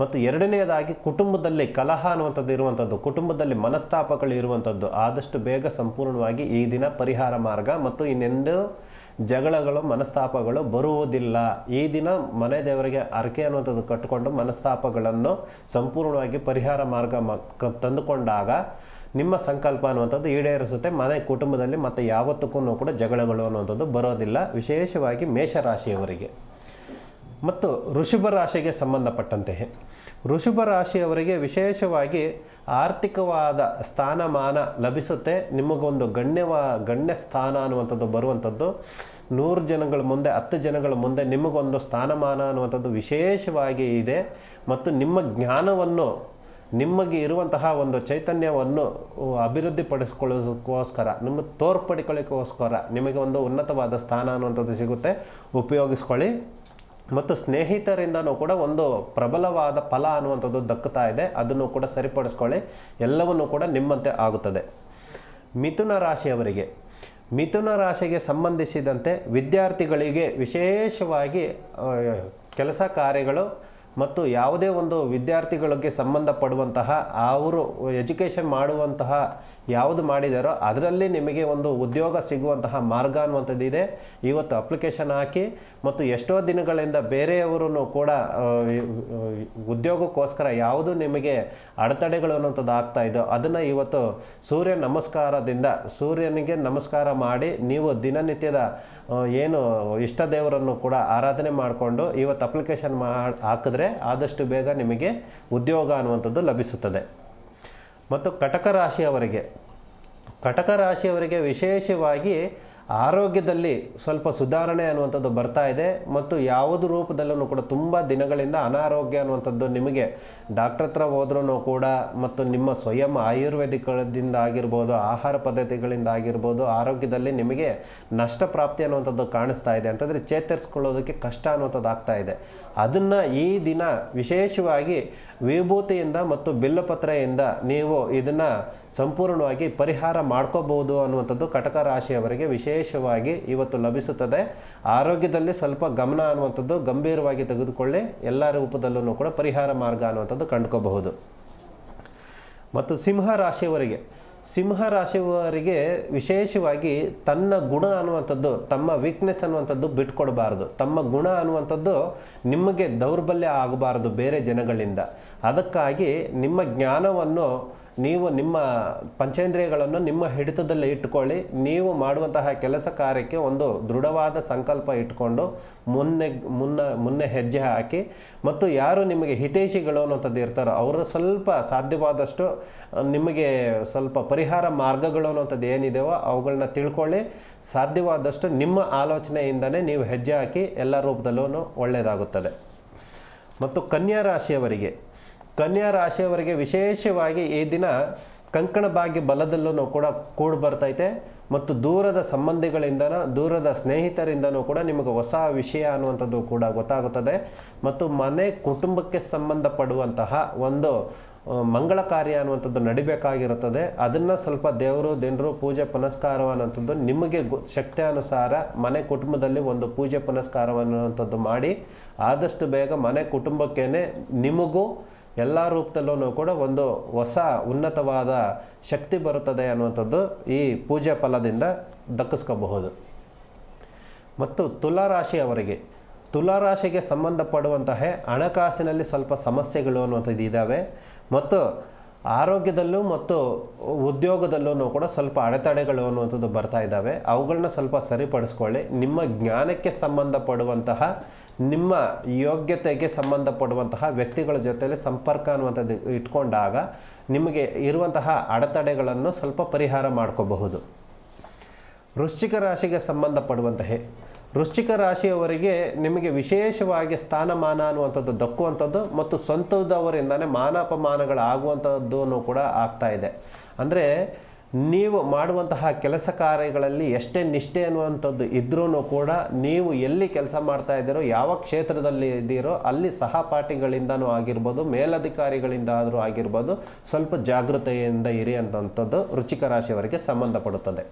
ಮತ್ತು ಎರಡನೆಯದಾಗಿ ಕುಟುಂಬದಲ್ಲಿ ಕಲಹ ಅನ್ನುವಂಥದ್ದು ಇರುವಂಥದ್ದು, ಕುಟುಂಬದಲ್ಲಿ ಮನಸ್ತಾಪಗಳು ಇರುವಂಥದ್ದು ಆದಷ್ಟು ಬೇಗ ಸಂಪೂರ್ಣವಾಗಿ ಈ ದಿನ ಪರಿಹಾರ ಮಾರ್ಗ ಮತ್ತು ಇನ್ನೆಂದೂ ಜಗಳಗಳು ಮನಸ್ತಾಪಗಳು ಬರುವುದಿಲ್ಲ. ಈ ದಿನ ಮನೆ ದೇವರಿಗೆ ಹರಕೆ ಅನ್ನುವಂಥದ್ದು ಕಟ್ಟಿಕೊಂಡು ಮನಸ್ತಾಪಗಳನ್ನು ಸಂಪೂರ್ಣವಾಗಿ ಪರಿಹಾರ ಮಾರ್ಗ ತಂದುಕೊಂಡಾಗ ನಿಮ್ಮ ಸಂಕಲ್ಪ ಅನ್ನುವಂಥದ್ದು ಈಡೇರಿಸುತ್ತೆ. ಮನೆ ಕುಟುಂಬದಲ್ಲಿ ಮತ್ತು ಯಾವತ್ತಕ್ಕೂ ಕೂಡ ಜಗಳಗಳು ಅನ್ನುವಂಥದ್ದು ಬರೋದಿಲ್ಲ, ವಿಶೇಷವಾಗಿ ಮೇಷರಾಶಿಯವರಿಗೆ. ಮತ್ತು ವೃಷಭ ರಾಶಿಗೆ ಸಂಬಂಧಪಟ್ಟಂತೆಯೇ ವೃಷಭ ರಾಶಿಯವರಿಗೆ ವಿಶೇಷವಾಗಿ ಆರ್ಥಿಕವಾದ ಸ್ಥಾನಮಾನ ಲಭಿಸುತ್ತೆ. ನಿಮಗೊಂದು ಗಣ್ಯ ಸ್ಥಾನ ಅನ್ನುವಂಥದ್ದು ಬರುವಂಥದ್ದು 100 ಜನಗಳ ಮುಂದೆ 10 ಜನಗಳ ಮುಂದೆ ನಿಮಗೊಂದು ಸ್ಥಾನಮಾನ ಅನ್ನುವಂಥದ್ದು ವಿಶೇಷವಾಗಿ ಇದೆ. ಮತ್ತು ನಿಮ್ಮ ಜ್ಞಾನವನ್ನು ನಿಮಗೆ ಇರುವಂತಹ ಒಂದು ಚೈತನ್ಯವನ್ನು ಅಭಿವೃದ್ಧಿಪಡಿಸ್ಕೊಳ್ಳೋದಕ್ಕೋಸ್ಕರ ನಿಮ್ಮ ತೋರ್ಪಡಿಕೊಳ್ಳೋಕ್ಕೋಸ್ಕರ ನಿಮಗೆ ಒಂದು ಉನ್ನತವಾದ ಸ್ಥಾನ ಅನ್ನುವಂಥದ್ದು ಸಿಗುತ್ತೆ, ಉಪಯೋಗಿಸ್ಕೊಳ್ಳಿ. ಮತ್ತು ಸ್ನೇಹಿತರಿಂದನೂ ಕೂಡ ಒಂದು ಪ್ರಬಲವಾದ ಫಲ ಅನ್ನುವಂಥದ್ದು ದಕ್ಕುತ್ತಾ ಇದೆ, ಅದನ್ನು ಕೂಡ ಸರಿಪಡಿಸ್ಕೊಳ್ಳಿ, ಎಲ್ಲವನ್ನೂ ಕೂಡ ನಿಮ್ಮಂತೆ ಆಗುತ್ತದೆ. ಮಿಥುನ ರಾಶಿಗೆ ಸಂಬಂಧಿಸಿದಂತೆ ವಿದ್ಯಾರ್ಥಿಗಳಿಗೆ ವಿಶೇಷವಾಗಿ ಕೆಲಸ ಕಾರ್ಯಗಳು ಮತ್ತು ಯಾವುದೇ ಒಂದು ವಿದ್ಯಾರ್ಥಿಗಳಿಗೆ ಸಂಬಂಧಪಡುವಂತಹ ಅವರು ಎಜುಕೇಷನ್ ಮಾಡುವಂತಹ ಯಾವುದು ಮಾಡಿದಾರೋ ಅದರಲ್ಲಿ ನಿಮಗೆ ಒಂದು ಉದ್ಯೋಗ ಸಿಗುವಂತಹ ಮಾರ್ಗ ಅನ್ನುವಂಥದ್ದು ಇದೆ. ಇವತ್ತು ಅಪ್ಲಿಕೇಶನ್ ಹಾಕಿ ಮತ್ತು ಎಷ್ಟೋ ದಿನಗಳಿಂದ ಬೇರೆಯವರು ಕೂಡ ಉದ್ಯೋಗಕ್ಕೋಸ್ಕರ ಯಾವುದು ನಿಮಗೆ ಅಡೆತಡೆಗಳು ಅನ್ನುವಂಥದ್ದು ಆಗ್ತಾ ಇದೆಯೋ ಅದನ್ನು ಇವತ್ತು ಸೂರ್ಯನಿಗೆ ನಮಸ್ಕಾರ ಮಾಡಿ ನೀವು ದಿನನಿತ್ಯದ ಏನು ಇಷ್ಟ ದೇವರನ್ನು ಕೂಡ ಆರಾಧನೆ ಮಾಡಿಕೊಂಡು ಇವತ್ತು ಅಪ್ಲಿಕೇಶನ್ ಹಾಕಿದ್ರೆ ಆದಷ್ಟು ಬೇಗ ನಿಮಗೆ ಉದ್ಯೋಗ ಅನ್ನುವಂಥದ್ದು ಲಭಿಸುತ್ತದೆ. ಮತ್ತು ಕಟಕ ರಾಶಿಯವರಿಗೆ ವಿಶೇಷವಾಗಿ ಆರೋಗ್ಯದಲ್ಲಿ ಸ್ವಲ್ಪ ಸುಧಾರಣೆ ಅನ್ನುವಂಥದ್ದು ಬರ್ತಾ ಇದೆ. ಮತ್ತು ಯಾವುದು ರೂಪದಲ್ಲೂ ಕೂಡ ತುಂಬ ದಿನಗಳಿಂದ ಅನಾರೋಗ್ಯ ಅನ್ನುವಂಥದ್ದು ನಿಮಗೆ ಡಾಕ್ಟರ್ ಹತ್ರ ಹೋದ್ರೂ ಕೂಡ ಮತ್ತು ನಿಮ್ಮ ಸ್ವಯಂ ಆಯುರ್ವೇದಿಕದಿಂದ ಆಗಿರ್ಬೋದು, ಆಹಾರ ಪದ್ಧತಿಗಳಿಂದ ಆಗಿರ್ಬೋದು, ಆರೋಗ್ಯದಲ್ಲಿ ನಿಮಗೆ ನಷ್ಟ ಪ್ರಾಪ್ತಿ ಅನ್ನುವಂಥದ್ದು ಕಾಣಿಸ್ತಾ ಇದೆ. ಅಂತಂದರೆ ಚೇತರಿಸ್ಕೊಳ್ಳೋದಕ್ಕೆ ಕಷ್ಟ ಅನ್ನುವಂಥದ್ದು ಆಗ್ತಾ ಇದೆ. ಅದನ್ನು ಈ ದಿನ ವಿಶೇಷವಾಗಿ ವಿಭೂತಿಯಿಂದ ಮತ್ತು ಬಿಲ್ಲಪತ್ರೆಯಿಂದ ನೀವು ಇದನ್ನು ಸಂಪೂರ್ಣವಾಗಿ ಪರಿಹಾರ ಮಾಡ್ಕೋಬಹುದು ಅನ್ನುವಂಥದ್ದು ಕಟಕ ರಾಶಿಯವರಿಗೆ ವಿಶೇಷವಾಗಿ ಇವತ್ತು ಲಭಿಸುತ್ತದೆ. ಆರೋಗ್ಯದಲ್ಲಿ ಸ್ವಲ್ಪ ಗಮನ ಅನ್ನುವಂಥದ್ದು ಗಂಭೀರವಾಗಿ ತೆಗೆದುಕೊಳ್ಳಿ, ಎಲ್ಲ ರೂಪದಲ್ಲೂ ಕೂಡ ಪರಿಹಾರ ಮಾರ್ಗ ಅನ್ನುವಂಥದ್ದು ಕಂಡುಕೋಬಹುದು. ಮತ್ತು ಸಿಂಹ ರಾಶಿಯವರಿಗೆ ವಿಶೇಷವಾಗಿ ತನ್ನ ಗುಣ ಅನ್ನುವಂಥದ್ದು, ತಮ್ಮ ವೀಕ್ನೆಸ್ ಅನ್ನುವಂಥದ್ದು ಬಿಟ್ಕೊಡಬಾರ್ದು. ತಮ್ಮ ಗುಣ ಅನ್ನುವಂಥದ್ದು ನಿಮಗೆ ದೌರ್ಬಲ್ಯ ಆಗಬಾರದು ಬೇರೆ ಜನಗಳಿಂದ. ಅದಕ್ಕಾಗಿ ನಿಮ್ಮ ಜ್ಞಾನವನ್ನು ನೀವು ನಿಮ್ಮ ಪಂಚೇಂದ್ರಿಯಗಳನ್ನು ನಿಮ್ಮ ಹಿಡಿತದಲ್ಲಿ ಇಟ್ಟುಕೊಳ್ಳಿ. ನೀವು ಮಾಡುವಂತಹ ಕೆಲಸ ಕಾರ್ಯಕ್ಕೆ ಒಂದು ದೃಢವಾದ ಸಂಕಲ್ಪ ಇಟ್ಕೊಂಡು ಮುನ್ನೆ ಹೆಜ್ಜೆ ಹಾಕಿ. ಮತ್ತು ಯಾರು ನಿಮಗೆ ಹಿತೈಷಿಗಳು ಅನ್ನೋಂಥದ್ದು ಇರ್ತಾರೋ ಅವರು ಸ್ವಲ್ಪ ಸಾಧ್ಯವಾದಷ್ಟು ನಿಮಗೆ ಸ್ವಲ್ಪ ಪರಿಹಾರ ಮಾರ್ಗಗಳು ಅನ್ನೋಂಥದ್ದು ಏನಿದೆಯೋ ಅವುಗಳನ್ನ ತಿಳ್ಕೊಳ್ಳಿ. ಸಾಧ್ಯವಾದಷ್ಟು ನಿಮ್ಮ ಆಲೋಚನೆಯಿಂದನೇ ನೀವು ಹೆಜ್ಜೆ ಹಾಕಿ, ಎಲ್ಲ ರೂಪದಲ್ಲೂ ಒಳ್ಳೆಯದಾಗುತ್ತದೆ. ಮತ್ತು ಕನ್ಯಾ ರಾಶಿಯವರಿಗೆ ವಿಶೇಷವಾಗಿ ಈ ದಿನ ಕಂಕಣ ಭಾಗ್ಯ ಬಲದಲ್ಲೂ ಕೂಡ ಬರ್ತೈತೆ. ಮತ್ತು ದೂರದ ಸಂಬಂಧಿಗಳಿಂದನೂ ದೂರದ ಸ್ನೇಹಿತರಿಂದನೂ ಕೂಡ ನಿಮಗೆ ಹೊಸ ವಿಷಯ ಅನ್ನುವಂಥದ್ದು ಕೂಡ ಗೊತ್ತಾಗುತ್ತದೆ. ಮತ್ತು ಮನೆ ಕುಟುಂಬಕ್ಕೆ ಸಂಬಂಧಪಡುವಂತಹ ಒಂದು ಮಂಗಳ ಕಾರ್ಯ ಅನ್ನುವಂಥದ್ದು ನಡಿಬೇಕಾಗಿರುತ್ತದೆ. ಅದನ್ನು ಸ್ವಲ್ಪ ದೇವರು ಪೂಜೆ ಪುನಸ್ಕಾರವನ್ನುವಂಥದ್ದು ನಿಮಗೆ ಶಕ್ತಿಯಾನುಸಾರ ಮನೆ ಕುಟುಂಬದಲ್ಲಿ ಒಂದು ಪೂಜೆ ಪುನಸ್ಕಾರವನ್ನುವಂಥದ್ದು ಮಾಡಿ ಆದಷ್ಟು ಬೇಗ ಮನೆ ಕುಟುಂಬಕ್ಕೇ ನಿಮಗೂ ಎಲ್ಲ ರೂಪದಲ್ಲೂ ಕೂಡ ಒಂದು ಹೊಸ ಉನ್ನತವಾದ ಶಕ್ತಿ ಬರುತ್ತದೆ ಅನ್ನುವಂಥದ್ದು ಈ ಪೂಜೆ ಫಲದಿಂದ ದಕ್ಕಿಸ್ಕೋಬಹುದು. ಮತ್ತು ತುಲಾರಾಶಿಗೆ ಸಂಬಂಧಪಡುವಂತಹ ಹಣಕಾಸಿನಲ್ಲಿ ಸ್ವಲ್ಪ ಸಮಸ್ಯೆಗಳು ಅನ್ನುವಂಥದ್ದು ಇದ್ದಾವೆ. ಮತ್ತು ಆರೋಗ್ಯದಲ್ಲೂ ಮತ್ತು ಉದ್ಯೋಗದಲ್ಲೂ ಕೂಡ ಸ್ವಲ್ಪ ಅಡೆತಡೆಗಳು ಅನ್ನುವಂಥದ್ದು ಬರ್ತಾ ಇದ್ದಾವೆ. ಅವುಗಳನ್ನ ಸ್ವಲ್ಪ ಸರಿಪಡಿಸ್ಕೊಳ್ಳಿ. ನಿಮ್ಮ ಜ್ಞಾನಕ್ಕೆ ಸಂಬಂಧಪಡುವಂತಹ ನಿಮ್ಮ ಯೋಗ್ಯತೆಗೆ ಸಂಬಂಧಪಡುವಂತಹ ವ್ಯಕ್ತಿಗಳ ಜೊತೆಯಲ್ಲಿ ಸಂಪರ್ಕ ಅನ್ನುವಂಥದ್ದು ಇಟ್ಕೊಂಡಾಗ ನಿಮಗೆ ಇರುವಂತಹ ಅಡೆತಡೆಗಳನ್ನು ಸ್ವಲ್ಪ ಪರಿಹಾರ ಮಾಡ್ಕೋಬಹುದು. ವೃಶ್ಚಿಕ ರಾಶಿಯವರಿಗೆ ನಿಮಗೆ ವಿಶೇಷವಾಗಿ ಸ್ಥಾನಮಾನ ಅನ್ನುವಂಥದ್ದು ದಕ್ಕುವಂಥದ್ದು ಮತ್ತು ಸ್ವಂತದವರಿಂದನೇ ಮಾನಾಪಮಾನಗಳಾಗುವಂಥದ್ದು ಕೂಡ ಆಗ್ತಾ ಇದೆ. ಅಂದರೆ ನೀವು ಮಾಡುವಂತಹ ಕೆಲಸ ಕಾರ್ಯಗಳಲ್ಲಿ ಎಷ್ಟೇ ನಿಷ್ಠೆ ಅನ್ನುವಂಥದ್ದು ಇದ್ರೂ ಕೂಡ ನೀವು ಎಲ್ಲಿ ಕೆಲಸ ಮಾಡ್ತಾ ಇದ್ದೀರೋ, ಯಾವ ಕ್ಷೇತ್ರದಲ್ಲಿ ಇದ್ದೀರೋ ಅಲ್ಲಿ ಸಹಪಾಠಿಗಳಿಂದನೂ ಆಗಿರ್ಬೋದು, ಮೇಲಧಿಕಾರಿಗಳಿಂದ ಆದರೂ ಆಗಿರ್ಬೋದು, ಸ್ವಲ್ಪ ಜಾಗೃತೆಯಿಂದ ಇರಿ ಅಂತಂಥದ್ದು ವೃಶ್ಚಿಕ ರಾಶಿಯವರಿಗೆ ಸಂಬಂಧಪಡುತ್ತದೆ.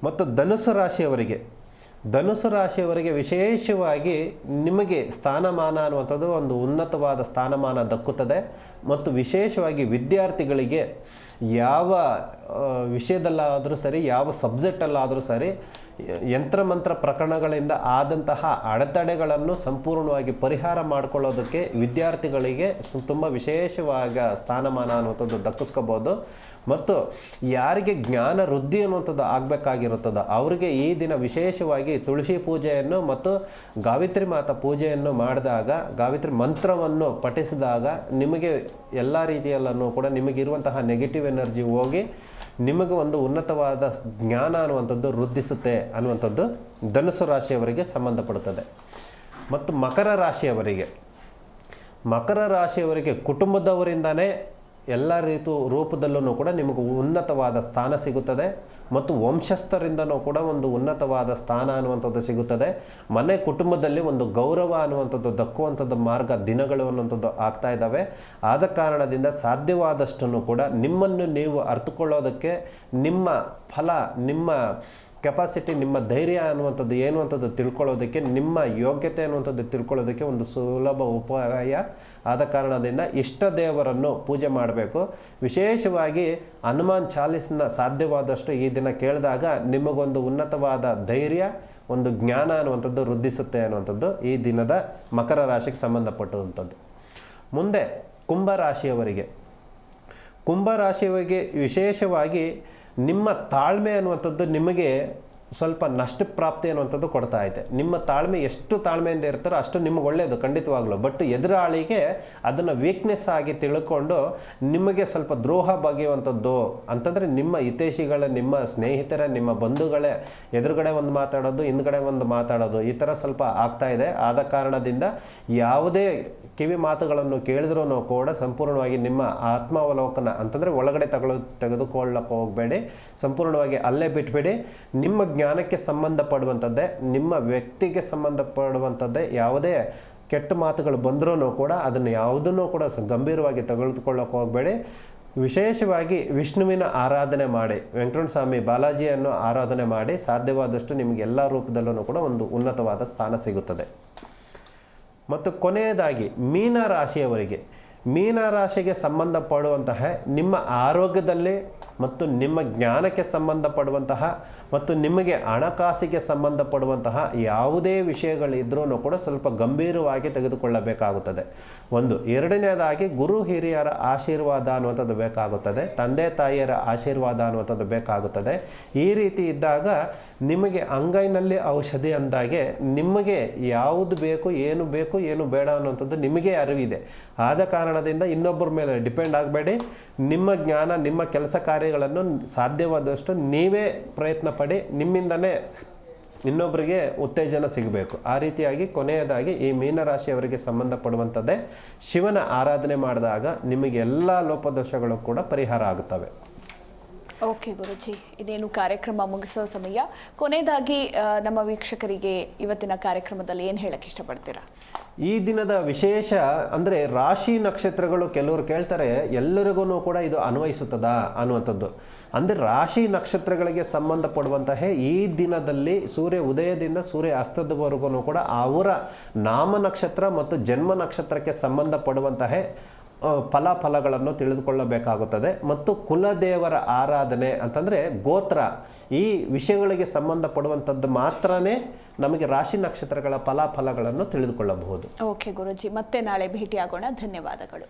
ಮತ್ತು ಧನುಸು ರಾಶಿಯವರಿಗೆ ವಿಶೇಷವಾಗಿ ನಿಮಗೆ ಸ್ಥಾನಮಾನ ಅನ್ನುವಂಥದ್ದು ಒಂದು ಉನ್ನತವಾದ ಸ್ಥಾನಮಾನ ದಕ್ಕುತ್ತದೆ. ಮತ್ತು ವಿಶೇಷವಾಗಿ ವಿದ್ಯಾರ್ಥಿಗಳಿಗೆ ಯಾವ ವಿಷಯದಲ್ಲಾದರೂ ಸರಿ, ಯಾವ ಸಬ್ಜೆಕ್ಟಲ್ಲಾದರೂ ಸರಿ, ಯಂತ್ರಮಂತ್ರ ಪ್ರಕರಣಗಳಿಂದ ಆದಂತಹ ಅಡೆತಡೆಗಳನ್ನು ಸಂಪೂರ್ಣವಾಗಿ ಪರಿಹಾರ ಮಾಡಿಕೊಳ್ಳೋದಕ್ಕೆ ವಿದ್ಯಾರ್ಥಿಗಳಿಗೆ ತುಂಬ ವಿಶೇಷವಾದ ಸ್ಥಾನಮಾನ ಅನ್ನುವಂಥದ್ದು ದಕ್ಕಿಸ್ಕೋಬೋದು. ಮತ್ತು ಯಾರಿಗೆ ಜ್ಞಾನ ವೃದ್ಧಿ ಅನ್ನುವಂಥದ್ದು ಆಗಬೇಕಾಗಿರುತ್ತದೋ ಅವರಿಗೆ ಈ ದಿನ ವಿಶೇಷವಾಗಿ ತುಳಸಿ ಪೂಜೆಯನ್ನು ಮತ್ತು ಗಾಯತ್ರಿ ಮಾತಾ ಪೂಜೆಯನ್ನು ಮಾಡಿದಾಗ, ಗಾಯತ್ರಿ ಮಂತ್ರವನ್ನು ಪಠಿಸಿದಾಗ ನಿಮಗೆ ಎಲ್ಲ ರೀತಿಯಲ್ಲೂ ಕೂಡ ನಿಮಗಿರುವಂತಹ ನೆಗೆಟಿವ್ ಎನರ್ಜಿ ಹೋಗಿ ನಿಮಗೆ ಒಂದು ಉನ್ನತವಾದ ಜ್ಞಾನ ಅನ್ನುವಂಥದ್ದು ವೃದ್ಧಿಸುತ್ತೆ ಅನ್ನುವಂಥದ್ದು ಧನುಸು ರಾಶಿಯವರಿಗೆ ಸಂಬಂಧಪಡುತ್ತದೆ. ಮತ್ತು ಮಕರ ರಾಶಿಯವರಿಗೆ ಕುಟುಂಬದವರಿಂದನೇ ಎಲ್ಲ ರೂಪದಲ್ಲೂ ಕೂಡ ನಿಮಗೆ ಉನ್ನತವಾದ ಸ್ಥಾನ ಸಿಗುತ್ತದೆ. ಮತ್ತು ವಂಶಸ್ಥರಿಂದನೂ ಕೂಡ ಒಂದು ಉನ್ನತವಾದ ಸ್ಥಾನ ಅನ್ನುವಂಥದ್ದು ಸಿಗುತ್ತದೆ. ಮನೆ ಕುಟುಂಬದಲ್ಲಿ ಒಂದು ಗೌರವ ಅನ್ನುವಂಥದ್ದು ದಕ್ಕುವಂಥದ್ದು ಮಾರ್ಗ ದಿನಗಳು ಅನ್ನುವಂಥದ್ದು ಆಗ್ತಾ ಇದ್ದಾವೆ. ಆದ ಕಾರಣದಿಂದ ಸಾಧ್ಯವಾದಷ್ಟನ್ನು ಕೂಡ ನಿಮ್ಮನ್ನು ನೀವು ಅರ್ಥಕೊಳ್ಳೋದಕ್ಕೆ, ನಿಮ್ಮ ಫಲ, ನಿಮ್ಮ ಕೆಪಾಸಿಟಿ, ನಿಮ್ಮ ಧೈರ್ಯ ಅನ್ನುವಂಥದ್ದು ಏನು ಅಂತದ್ದು ತಿಳ್ಕೊಳ್ಳೋದಕ್ಕೆ, ನಿಮ್ಮ ಯೋಗ್ಯತೆ ಅನ್ನುವಂಥದ್ದು ತಿಳ್ಕೊಳ್ಳೋದಕ್ಕೆ ಒಂದು ಸುಲಭ ಉಪಾಯ. ಆದ ಕಾರಣದಿಂದ ಇಷ್ಟ ದೇವರನ್ನು ಪೂಜೆ ಮಾಡಬೇಕು. ವಿಶೇಷವಾಗಿ ಹನುಮಾನ್ ಚಾಲೀಸ್ನ ಸಾಧ್ಯವಾದಷ್ಟು ಈ ದಿನ ಕೇಳಿದಾಗ ನಿಮಗೊಂದು ಉನ್ನತವಾದ ಧೈರ್ಯ, ಒಂದು ಜ್ಞಾನ ಅನ್ನುವಂಥದ್ದು ವೃದ್ಧಿಸುತ್ತೆ ಅನ್ನುವಂಥದ್ದು ಈ ದಿನದ ಮಕರ ರಾಶಿಗೆ ಸಂಬಂಧಪಟ್ಟಂಥದ್ದು. ಮುಂದೆ ಕುಂಭರಾಶಿಯವರಿಗೆ ವಿಶೇಷವಾಗಿ ನಿಮ್ಮ ತಾಳ್ಮೆ ಅನ್ನುವಂಥದ್ದು ನಿಮಗೆ ಸ್ವಲ್ಪ ನಷ್ಟ ಪ್ರಾಪ್ತಿ ಅನ್ನುವಂಥದ್ದು ಕೊಡ್ತಾ ಇದೆ. ನಿಮ್ಮ ತಾಳ್ಮೆ ಎಷ್ಟು ತಾಳ್ಮೆಯಿಂದ ಇರ್ತಾರೋ ಅಷ್ಟು ನಿಮಗೆ ಒಳ್ಳೆಯದು ಖಂಡಿತವಾಗ್ಲೂ. ಬಟ್ ಎದುರಾಳಿಗೆ ಅದನ್ನು ವೀಕ್ನೆಸ್ ಆಗಿ ತಿಳ್ಕೊಂಡು ನಿಮಗೆ ಸ್ವಲ್ಪ ದ್ರೋಹ ಬಗೆಯುವಂಥದ್ದು ಅಂತಂದರೆ ನಿಮ್ಮ ಹಿತೈಷಿಗಳ, ನಿಮ್ಮ ಸ್ನೇಹಿತರ, ನಿಮ್ಮ ಬಂಧುಗಳೇ ಎದುರುಗಡೆ ಒಂದು ಮಾತಾಡೋದು, ಹಿಂದ್ಗಡೆ ಒಂದು ಮಾತಾಡೋದು, ಈ ಥರ ಸ್ವಲ್ಪ ಆಗ್ತಾ ಇದೆ. ಆದ ಕಾರಣದಿಂದ ಯಾವುದೇ ಕಿವಿ ಮಾತುಗಳನ್ನು ಕೇಳಿದ್ರೂ ಕೂಡ ಸಂಪೂರ್ಣವಾಗಿ ನಿಮ್ಮ ಆತ್ಮಾವಲೋಕನ ಅಂತಂದರೆ ಒಳಗಡೆ ತೆಗೆದುಕೊಳ್ಳಕ್ಕೆ ಹೋಗಬೇಡಿ, ಸಂಪೂರ್ಣವಾಗಿ ಅಲ್ಲೇ ಬಿಟ್ಬಿಡಿ. ನಿಮ್ಮ ಜ್ಞಾನಕ್ಕೆ ಸಂಬಂಧಪಡುವಂಥದ್ದೇ, ನಿಮ್ಮ ವ್ಯಕ್ತಿಗೆ ಸಂಬಂಧಪಡುವಂಥದ್ದೇ ಯಾವುದೇ ಕೆಟ್ಟ ಮಾತುಗಳು ಬಂದರೂ ಕೂಡ ಅದನ್ನು ಯಾವುದನ್ನು ಕೂಡ ಗಂಭೀರವಾಗಿ ತೆಗೆದುಕೊಳ್ಳೋಕೆ ಹೋಗಬೇಡಿ. ವಿಶೇಷವಾಗಿ ವಿಷ್ಣುವಿನ ಆರಾಧನೆ ಮಾಡಿ, ವೆಂಕಟರಮಣ ಸ್ವಾಮಿ ಬಾಲಾಜಿಯನ್ನು ಆರಾಧನೆ ಮಾಡಿ, ಸಾಧ್ಯವಾದಷ್ಟು ನಿಮಗೆ ಎಲ್ಲ ರೂಪದಲ್ಲೂ ಕೂಡ ಒಂದು ಉನ್ನತವಾದ ಸ್ಥಾನ ಸಿಗುತ್ತದೆ. ಮತ್ತು ಕೊನೆಯದಾಗಿ ಮೀನರಾಶಿಗೆ ಸಂಬಂಧಪಡುವಂತಹ ನಿಮ್ಮ ಆರೋಗ್ಯದಲ್ಲಿ ಮತ್ತು ನಿಮ್ಮ ಜ್ಞಾನಕ್ಕೆ ಸಂಬಂಧಪಡುವಂತಹ ಮತ್ತು ನಿಮಗೆ ಹಣಕಾಸಿಗೆ ಸಂಬಂಧಪಡುವಂತಹ ಯಾವುದೇ ವಿಷಯಗಳಿದ್ರೂ ಕೂಡ ಸ್ವಲ್ಪ ಗಂಭೀರವಾಗಿ ತೆಗೆದುಕೊಳ್ಳಬೇಕಾಗುತ್ತದೆ. ಎರಡನೇದಾಗಿ ಗುರು ಹಿರಿಯರ ಆಶೀರ್ವಾದ ಅನ್ನುವಂಥದ್ದು ಬೇಕಾಗುತ್ತದೆ, ತಂದೆ ತಾಯಿಯರ ಆಶೀರ್ವಾದ ಅನ್ನುವಂಥದ್ದು ಬೇಕಾಗುತ್ತದೆ. ಈ ರೀತಿ ಇದ್ದಾಗ ನಿಮಗೆ ಅಂಗೈನಲ್ಲಿ ಔಷಧಿ ಅಂದಾಗೆ ನಿಮಗೆ ಯಾವುದು ಬೇಕು, ಏನು ಬೇಡ ಅನ್ನುವಂಥದ್ದು ನಿಮಗೆ ಅರಿವಿದೆ. ಆದ ಕಾರಣದಿಂದ ಇನ್ನೊಬ್ಬರ ಮೇಲೆ ಡಿಪೆಂಡ್ ಆಗಬೇಡಿ. ನಿಮ್ಮ ಜ್ಞಾನ, ನಿಮ್ಮ ಕೆಲಸ ಕಾರ್ಯಗಳನ್ನು ಸಾಧ್ಯವಾದಷ್ಟು ನೀವೇ ಪ್ರಯತ್ನ ಪಡಿ, ನಿಮ್ಮಿಂದನೇ ಇನ್ನೊಬ್ಬರಿಗೆ ಉತ್ತೇಜನ ಸಿಗಬೇಕು. ಆ ರೀತಿಯಾಗಿ ಕೊನೆಯದಾಗಿ ಈ ಮೀನರಾಶಿಯವರಿಗೆ ಸಂಬಂಧಪಡುವಂಥದ್ದೇ ಶಿವನ ಆರಾಧನೆ ಮಾಡಿದಾಗ ನಿಮಗೆ ಎಲ್ಲ ಲೋಪದೋಷಗಳು ಕೂಡ ಪರಿಹಾರ ಆಗುತ್ತವೆ. ಓಕೆ ಗುರುಜಿ, ಇದೇನು ಕಾರ್ಯಕ್ರಮ ಮುಗಿಸೋ ಸಮಯ. ಕೊನೆಯದಾಗಿ ನಮ್ಮ ವೀಕ್ಷಕರಿಗೆ ಇವತ್ತಿನ ಕಾರ್ಯಕ್ರಮದಲ್ಲಿ ಏನು ಹೇಳಕ್ಕೆ ಇಷ್ಟಪಡ್ತೀರಾ? ಈ ದಿನದ ವಿಶೇಷ ಅಂದರೆ ರಾಶಿ ನಕ್ಷತ್ರಗಳು ಕೆಲವರು ಕೇಳ್ತಾರೆ, ಎಲ್ಲರಿಗೂ ಕೂಡ ಇದು ಅನ್ವಯಿಸುತ್ತದಾ ಅನ್ನುವಂಥದ್ದು. ಅಂದರೆ ರಾಶಿ ನಕ್ಷತ್ರಗಳಿಗೆ ಸಂಬಂಧಪಡುವಂತಹ ಈ ದಿನದಲ್ಲಿ ಸೂರ್ಯ ಉದಯದಿಂದ ಸೂರ್ಯ ಅಸ್ತದವರೆಗೂ ಕೂಡ ಅವರ ನಾಮ ನಕ್ಷತ್ರ ಮತ್ತು ಜನ್ಮ ನಕ್ಷತ್ರಕ್ಕೆ ಸಂಬಂಧಪಡುವಂತಹ ಫಲಗಳನ್ನು ತಿಳಿದುಕೊಳ್ಳಬೇಕಾಗುತ್ತದೆ. ಮತ್ತು ಕುಲದೇವರ ಆರಾಧನೆ ಅಂತಂದರೆ ಗೋತ್ರ, ಈ ವಿಷಯಗಳಿಗೆ ಸಂಬಂಧಪಡುವಂಥದ್ದು ಮಾತ್ರನೇ ನಮಗೆ ರಾಶಿ ನಕ್ಷತ್ರಗಳ ಫಲಗಳನ್ನು ತಿಳಿದುಕೊಳ್ಳಬಹುದು. ಓಕೆ ಗುರುಜಿ, ಮತ್ತೆ ನಾಳೆ ಭೇಟಿಯಾಗೋಣ. ಧನ್ಯವಾದಗಳು.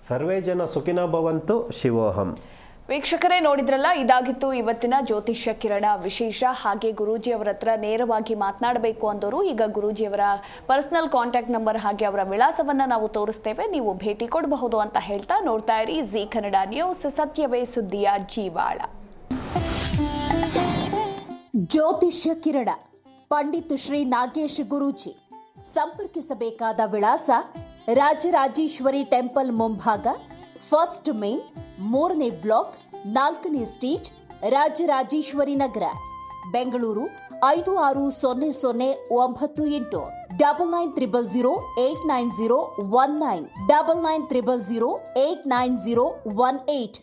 ಸರ್ವೇ ಜನ ಸುಖಿನೋ ಭವಂತು. ಶಿವೋಹಂ. ವೀಕ್ಷಕರೇ, ನೋಡಿದ್ರಲ್ಲ, ಇದಾಗಿತ್ತು ಇವತ್ತಿನ ಜ್ಯೋತಿಷ್ಯ ಕಿರಣ ವಿಶೇಷ. ಹಾಗೆ ಗುರೂಜಿಯವರ ಹತ್ರ ನೇರವಾಗಿ ಮಾತನಾಡಬೇಕು ಅಂದವರು ಈಗ ಗುರೂಜಿಯವರ ಪರ್ಸನಲ್ ಕಾಂಟ್ಯಾಕ್ಟ್ ನಂಬರ್ ಹಾಗೆ ಅವರ ವಿಳಾಸವನ್ನ ನಾವು ತೋರಿಸ್ತೇವೆ, ನೀವು ಭೇಟಿ ಕೊಡಬಹುದು ಅಂತ ಹೇಳ್ತಾ ನೋಡ್ತಾ ಇರಿ ಜಿ ಕನ್ನಡ ನ್ಯೂಸ್, ಸತ್ಯವೇ ಸುದ್ದಿಯ ಜೀವಾಳ. ಜ್ಯೋತಿಷ್ಯ ಕಿರಣ ಪಂಡಿತ್ ಶ್ರೀ ನಾಗೇಶ್ ಗುರೂಜಿ. ಸಂಪರ್ಕಿಸಬೇಕಾದ ವಿಳಾಸ ರಾಜರಾಜೇಶ್ವರಿ ಟೆಂಪಲ್ ಮುಂಭಾಗ, ಫಸ್ಟ್ ಮೇನ್, 3ನೇ ಬ್ಲಾಕ್, 4ನೇ ಸ್ಟೇಜ್, ರಾಜರಾಜೇಶ್ವರಿ ನಗರ, ಬೆಂಗಳೂರು 560098 990089089019 9900890818.